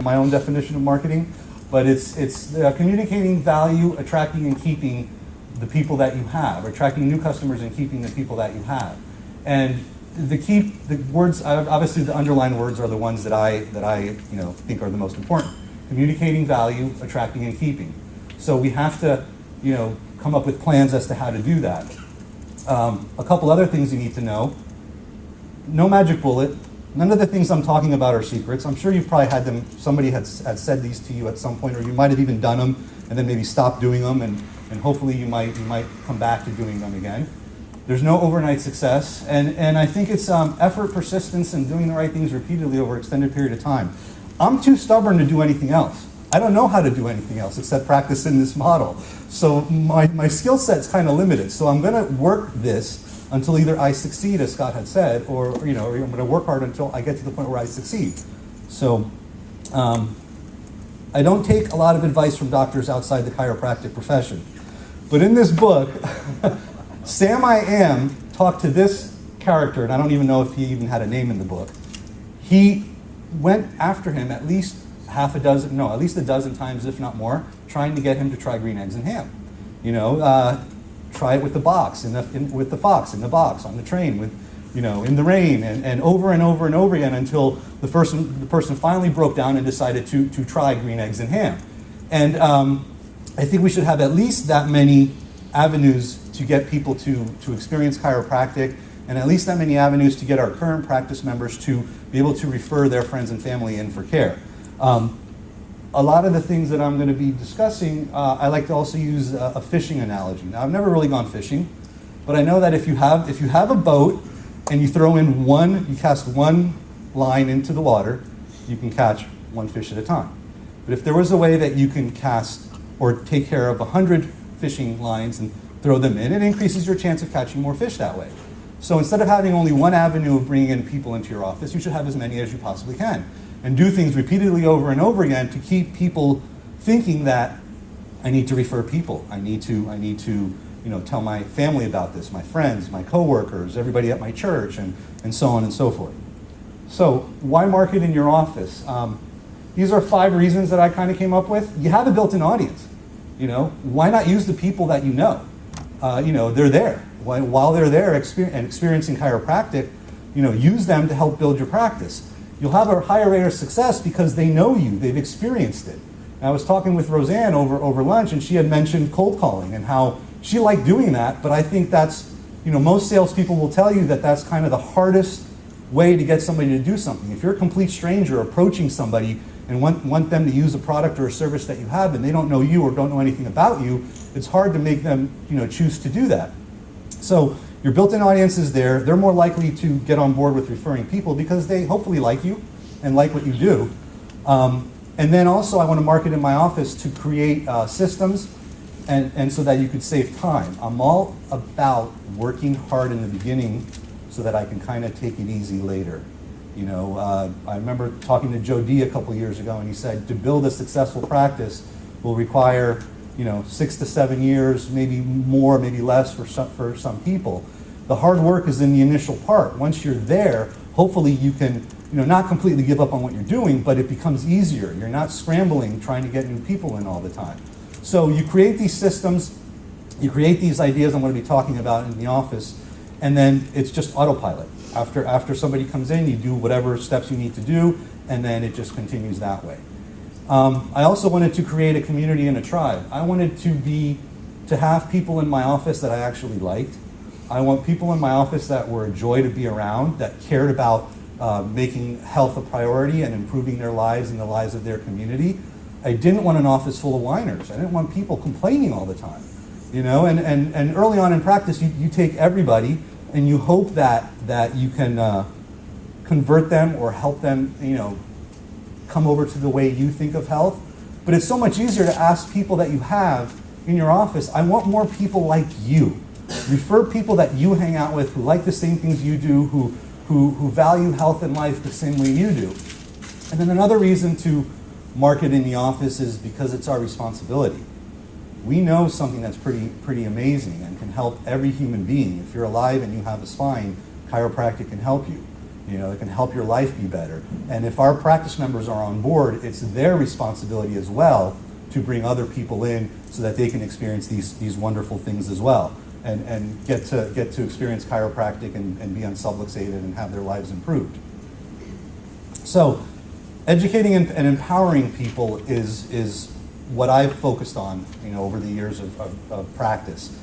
my own definition of marketing, but it's communicating value, attracting and keeping the people that you have, attracting new customers and keeping the people that you have. And the words, obviously the underlined words are the ones that I think are the most important. Communicating value, attracting and keeping. So we have to come up with plans as to how to do that. A couple other things you need to know. No magic bullet. None of the things I'm talking about are secrets. I'm sure you've probably had them, somebody had said these to you at some point, or you might have even done them and then maybe stopped doing them, and hopefully you might come back to doing them again. There's no overnight success, and I think it's effort, persistence, and doing the right things repeatedly over an extended period of time. I'm too stubborn to do anything else. I don't know how to do anything else except practice in this model. So my skill set's kind of limited. So I'm going to work this until either I succeed, as Scott had said, or I'm going to work hard until I get to the point where I succeed. So I don't take a lot of advice from doctors outside the chiropractic profession. But in this book, Sam I Am talked to this character, and I don't even know if he even had a name in the book. He went after him at least a dozen times, if not more, trying to get him to try green eggs and ham. Try it with the box, with the fox in the box, on the train, in the rain, and over and over and over again until the person finally broke down and decided to try green eggs and ham. And I think we should have at least that many avenues to get people to experience chiropractic, and at least that many avenues to get our current practice members to be able to refer their friends and family in for care. A lot of the things that I'm going to be discussing, I like to also use a fishing analogy. Now, I've never really gone fishing, but I know that if you have a boat and you cast one line into the water, you can catch one fish at a time. But if there was a way that you can cast or take care of 100 fishing lines and throw them in, it increases your chance of catching more fish that way. So instead of having only one avenue of bringing in people into your office, you should have as many as you possibly can, and do things repeatedly over and over again to keep people thinking that I need to refer people. I need to tell my family about this, my friends, my coworkers, everybody at my church, and so on and so forth. So why market in your office? These are 5 reasons that I kind of came up with. You have a built-in audience. Why not use the people that you know? They're there. While they're there and experiencing chiropractic, use them to help build your practice. You'll have a higher rate of success because they know you, they've experienced it. And I was talking with Roseanne over lunch, and she had mentioned cold calling and how she liked doing that, but I think that's, most salespeople will tell you that that's kind of the hardest way to get somebody to do something. If you're a complete stranger approaching somebody and want them to use a product or a service that you have and they don't know you or don't know anything about you, it's hard to make them choose to do that. So your built-in audience is there. They're more likely to get on board with referring people because they hopefully like you and like what you do. And then also I want to market in my office to create systems and so that you could save time. I'm all about working hard in the beginning so that I can kind of take it easy later. I remember talking to Joe D a couple years ago, and he said to build a successful practice will require 6 to 7 years, maybe more, maybe less for some people. The hard work is in the initial part. Once you're there, hopefully you can not completely give up on what you're doing, but it becomes easier. You're not scrambling trying to get new people in all the time. So you create these systems, you create these ideas I'm going to be talking about in the office, and then it's just autopilot. After somebody comes in, you do whatever steps you need to do, and then it just continues that way. I also wanted to create a community and a tribe. I wanted to have people in my office that I actually liked. I want people in my office that were a joy to be around, that cared about making health a priority and improving their lives and the lives of their community. I didn't want an office full of whiners. I didn't want people complaining all the time. And early on in practice, you take everybody and you hope that you can convert them or help them, come over to the way you think of health. But it's so much easier to ask people that you have in your office, I want more people like you. Refer people that you hang out with who like the same things you do, who value health and life the same way you do. And then another reason to market in the office is because it's our responsibility. We know something that's pretty amazing and can help every human being. If you're alive and you have a spine, chiropractic can help you. It can help your life be better. And if our practice members are on board, it's their responsibility as well to bring other people in so that they can experience these wonderful things as well, and get to experience chiropractic and be unsublexated and have their lives improved. So educating and empowering people is what I've focused on over the years of practice.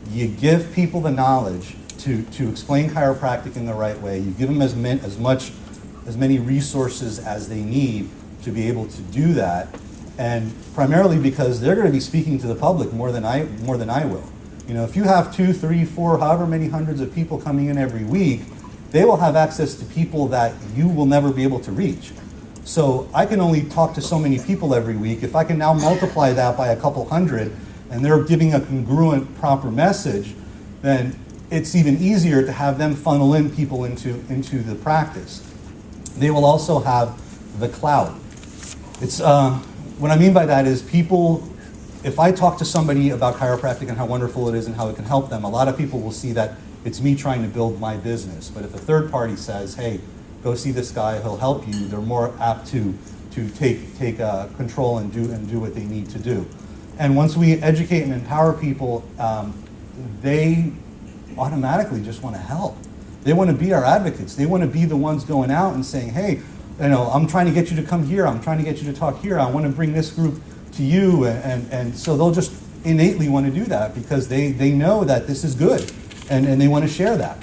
You give people the knowledge to explain chiropractic in the right way. You give them as many resources as they need to be able to do that, and primarily because they're going to be speaking to the public more than I will. If you have 2, 3, 4, however many hundreds of people coming in every week, they will have access to people that you will never be able to reach. So I can only talk to so many people every week. If I can now multiply that by a couple hundred, and they're giving a congruent, proper message, then it's even easier to have them funnel in people into the practice. They will also have the clout. It's what I mean by that is people, if I talk to somebody about chiropractic and how wonderful it is and how it can help them, a lot of people will see that it's me trying to build my business. But if a third party says, hey, go see this guy, he'll help you, they're more apt to take control and do what they need to do. And once we educate and empower people, they automatically just want to help. They want to be our advocates. They want to be the ones going out and saying, hey, I'm trying to get you to come here. I'm trying to get you to talk here. I want to bring this group to you. And so they'll just innately want to do that because they know that this is good and they want to share that.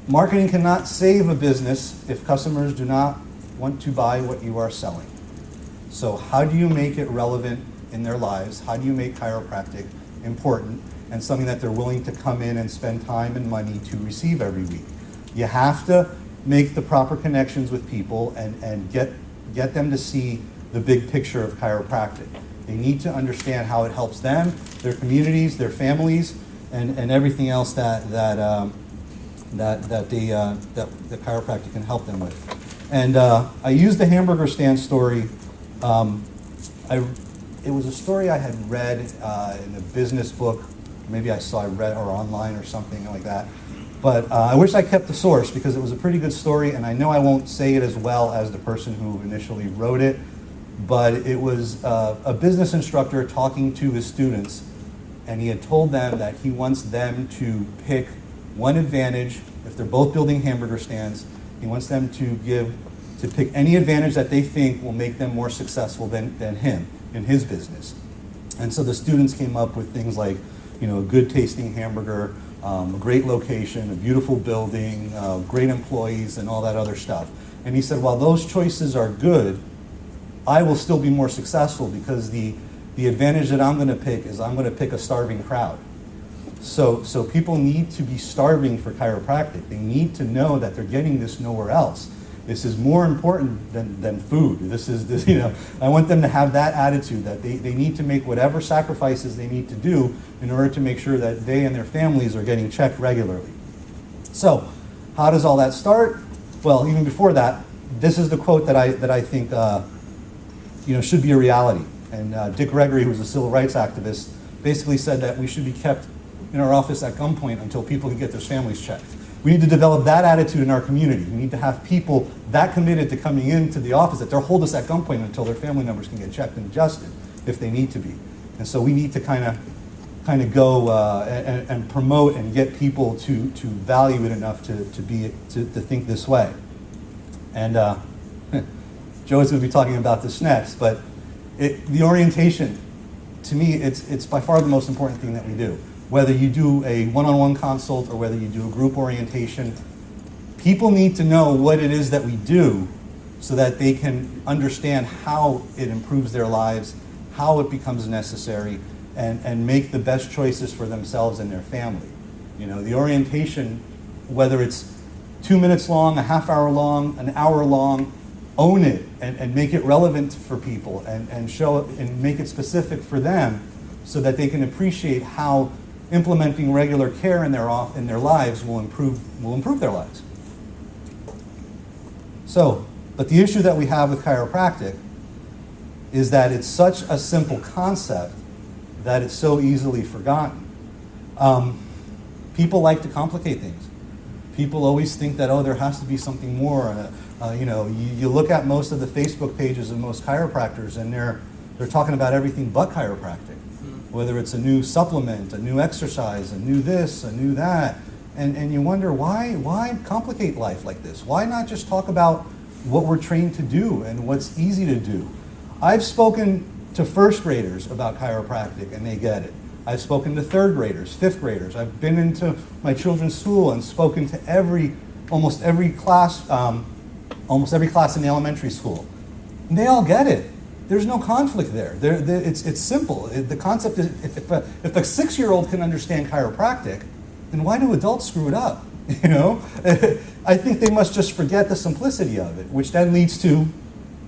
Marketing cannot save a business if customers do not want to buy what you are selling. So how do you make it relevant in their lives? How do you make chiropractic important and something that they're willing to come in and spend time and money to receive every week? You have to make the proper connections with people and get them to see the big picture of chiropractic. They need to understand how it helps them, their communities, their families, and everything else that chiropractic can help them with. And I used the hamburger stand story. It was a story I had read in a business book. Maybe I read or online or something like that. But I wish I kept the source because it was a pretty good story, and I know I won't say it as well as the person who initially wrote it, but it was a business instructor talking to his students, and he had told them that he wants them to pick one advantage. If they're both building hamburger stands, he wants them to pick any advantage that they think will make them more successful than him in his business. And so the students came up with things like, a good tasting hamburger, a great location, a beautiful building, great employees, and all that other stuff. And he said, while those choices are good, I will still be more successful because the advantage that I'm going to pick is I'm going to pick a starving crowd. So people need to be starving for chiropractic. They need to know that they're getting this nowhere else. This is more important than food. I want them to have that attitude that they need to make whatever sacrifices they need to do in order to make sure that they and their families are getting checked regularly. So how does all that start? Well, even before that, this is the quote that I think should be a reality. And Dick Gregory, who was a civil rights activist, basically said that we should be kept in our office at gunpoint until people can get their families checked. We need to develop that attitude in our community. We need to have people that committed to coming into the office that they'll hold us at gunpoint until their family members can get checked and adjusted if they need to be. And so we need to kind of go and promote and get people to value it enough to think this way. And Joe is going to be talking about this next, but the orientation, to me, it's by far the most important thing that we do. Whether you do a one-on-one consult or whether you do a group orientation, people need to know what it is that we do so that they can understand how it improves their lives, how it becomes necessary, and make the best choices for themselves and their family. The orientation, whether it's 2 minutes long, a half hour long, an hour long, own it and make it relevant for people and show it and make it specific for them so that they can appreciate how implementing regular care in their lives will improve their lives. So, but the issue that we have with chiropractic is that it's such a simple concept that it's so easily forgotten. People like to complicate things. People always think that, oh, there has to be something more. You look at most of the Facebook pages of most chiropractors, and they're talking about everything but chiropractic. Whether it's a new supplement, a new exercise, a new this, a new that. And you wonder, why complicate life like this? Why not just talk about what we're trained to do and what's easy to do? I've spoken to first graders about chiropractic, and they get it. I've spoken to third graders, fifth graders. I've been into my children's school and spoken to almost every class in the elementary school. And they all get it. There's no conflict there. It's simple. The concept is, if a 6-year-old can understand chiropractic, then why do adults screw it up? I think they must just forget the simplicity of it, which then leads to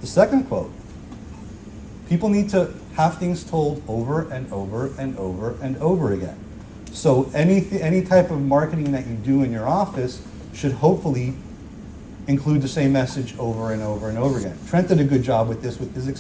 the second quote. People need to have things told over and over and over and over again. So any type of marketing that you do in your office should hopefully include the same message over and over and over again. Trent did a good job with this with his experience.